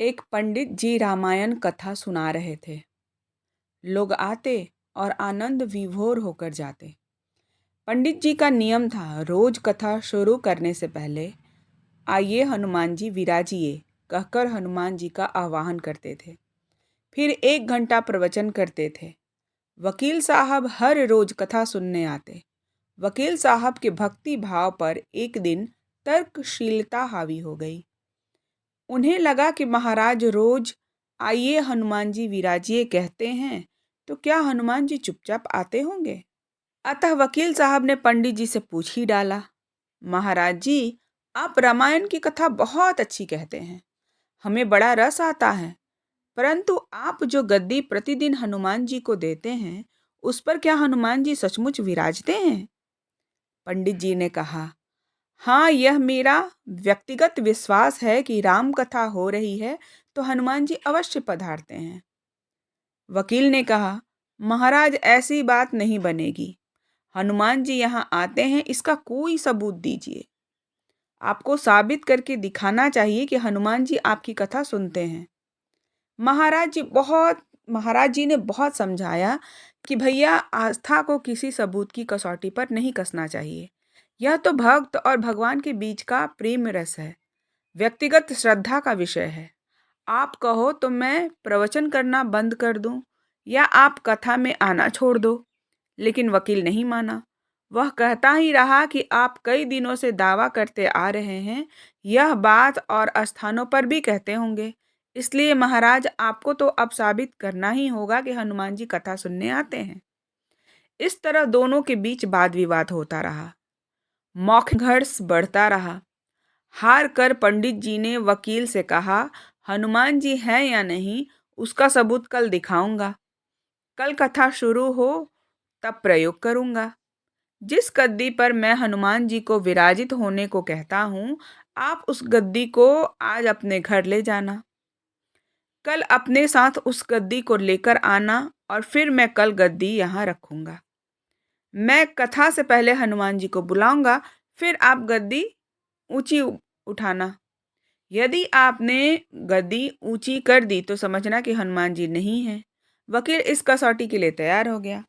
एक पंडित जी रामायण कथा सुना रहे थे। लोग आते और आनंद विभोर होकर जाते। पंडित जी का नियम था, रोज कथा शुरू करने से पहले आइए हनुमान जी विराजिए कहकर हनुमान जी का आवाहन करते थे। फिर 1 घंटा प्रवचन करते थे। वकील साहब हर रोज कथा सुनने आते। वकील साहब के भक्ति भाव पर एक दिन तर्कशीलता हावी हो गई। उन्हें लगा कि महाराज रोज आइए हनुमान जी विराजिए कहते हैं, तो क्या हनुमान जी चुपचाप आते होंगे? अतः वकील साहब ने पंडित जी से पूछ ही डाला, महाराज जी, आप रामायण की कथा बहुत अच्छी कहते हैं, हमें बड़ा रस आता है, परंतु आप जो गद्दी प्रतिदिन हनुमान जी को देते हैं, उस पर क्या हनुमान जी सचमुच विराजते हैं? पंडित जी ने कहा, हाँ, यह मेरा व्यक्तिगत विश्वास है कि राम कथा हो रही है तो हनुमान जी अवश्य पधारते हैं। वकील ने कहा, महाराज, ऐसी बात नहीं बनेगी। हनुमान जी यहाँ आते हैं, इसका कोई सबूत दीजिए। आपको साबित करके दिखाना चाहिए कि हनुमान जी आपकी कथा सुनते हैं। महाराज जी ने बहुत समझाया कि भैया, आस्था को किसी सबूत की कसौटी पर नहीं कसना चाहिए। यह तो भक्त और भगवान के बीच का प्रेम रस है, व्यक्तिगत श्रद्धा का विषय है। आप कहो तो मैं प्रवचन करना बंद कर दूं या आप कथा में आना छोड़ दो। लेकिन वकील नहीं माना। वह कहता ही रहा कि आप कई दिनों से दावा करते आ रहे हैं, यह बात और स्थानों पर भी कहते होंगे, इसलिए महाराज आपको तो अब साबित करना ही होगा कि हनुमान जी कथा सुनने आते हैं। इस तरह दोनों के बीच वाद विवाद होता रहा। मौखिक संघर्ष बढ़ता रहा। हार कर पंडित जी ने वकील से कहा, हनुमान जी हैं या नहीं उसका सबूत कल दिखाऊंगा। कल कथा शुरू हो तब प्रयोग करूंगा। जिस गद्दी पर मैं हनुमान जी को विराजित होने को कहता हूँ, आप उस गद्दी को आज अपने घर ले जाना। कल अपने साथ उस गद्दी को लेकर आना और फिर मैं कल गद्दी यहाँ रखूंगा। मैं कथा से पहले हनुमान जी को बुलाऊंगा, फिर आप गद्दी ऊंची उठाना। यदि आपने गद्दी ऊंची कर दी तो समझना कि हनुमान जी नहीं हैं। वकील इस कसौटी के लिए तैयार हो गया।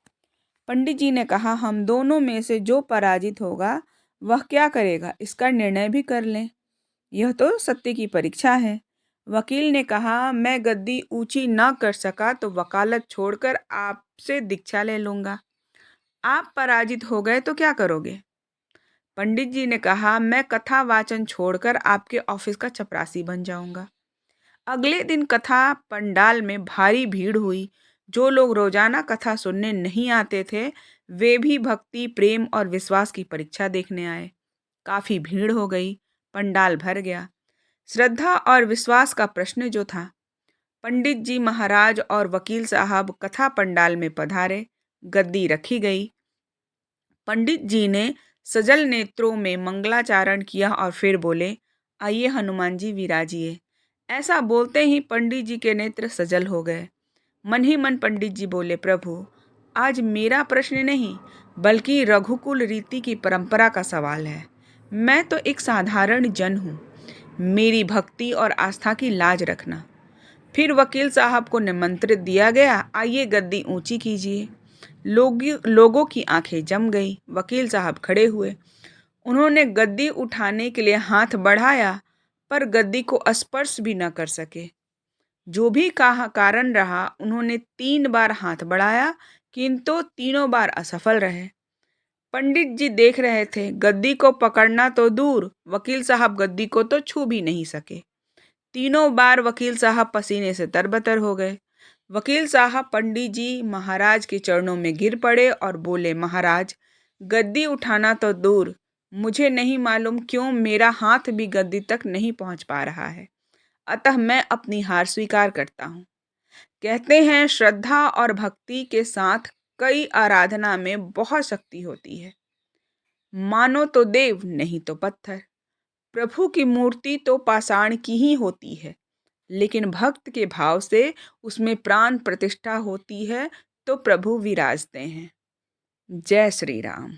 पंडित जी ने कहा, हम दोनों में से जो पराजित होगा वह क्या करेगा, इसका निर्णय भी कर लें। यह तो सत्य की परीक्षा है। वकील ने कहा, मैं गद्दी ऊंची न कर सका तो वकालत छोड़कर आपसे दीक्षा ले लूंगा। आप पराजित हो गए तो क्या करोगे? पंडित जी ने कहा, मैं कथा वाचन छोड़कर आपके ऑफिस का चपरासी बन जाऊंगा। अगले दिन कथा पंडाल में भारी भीड़ हुई। जो लोग रोजाना कथा सुनने नहीं आते थे, वे भी भक्ति, प्रेम और विश्वास की परीक्षा देखने आए। काफी भीड़ हो गई। पंडाल भर गया। श्रद्धा और विश्वास का प्रश्न जो था। पंडित जी महाराज और वकील साहब कथा पंडाल में पधारे। गद्दी रखी गई। पंडित जी ने सजल नेत्रों में मंगलाचारण किया और फिर बोले, आइए हनुमान जी विराजिए। ऐसा बोलते ही पंडित जी के नेत्र सजल हो गए। मन ही मन पंडित जी बोले, प्रभु, आज मेरा प्रश्न नहीं बल्कि रघुकुल रीति की परंपरा का सवाल है। मैं तो एक साधारण जन हूँ। मेरी भक्ति और आस्था की लाज रखना। फिर वकील साहब को निमंत्रित दिया गया, आइए गद्दी ऊंची कीजिए। लोगों की आंखें जम गई। वकील साहब खड़े हुए। उन्होंने गद्दी उठाने के लिए हाथ बढ़ाया, पर गद्दी को स्पर्श भी न कर सके। जो भी कारण रहा, उन्होंने 3 बार हाथ बढ़ाया, किंतु तीनों बार असफल रहे। पंडित जी देख रहे थे। गद्दी को पकड़ना तो दूर, वकील साहब गद्दी को तो छू भी नहीं सके। तीनों बार वकील साहब पसीने से तरबतर हो गए। वकील साहब पंडित जी महाराज के चरणों में गिर पड़े और बोले, महाराज, गद्दी उठाना तो दूर, मुझे नहीं मालूम क्यों मेरा हाथ भी गद्दी तक नहीं पहुंच पा रहा है। अतः मैं अपनी हार स्वीकार करता हूँ। कहते हैं, श्रद्धा और भक्ति के साथ कई आराधना में बहुत शक्ति होती है। मानो तो देव, नहीं तो पत्थर। प्रभु की मूर्ति तो पाषाण की ही होती है, लेकिन भक्त के भाव से उसमें प्राण प्रतिष्ठा होती है तो प्रभु विराजते हैं। जय श्री राम।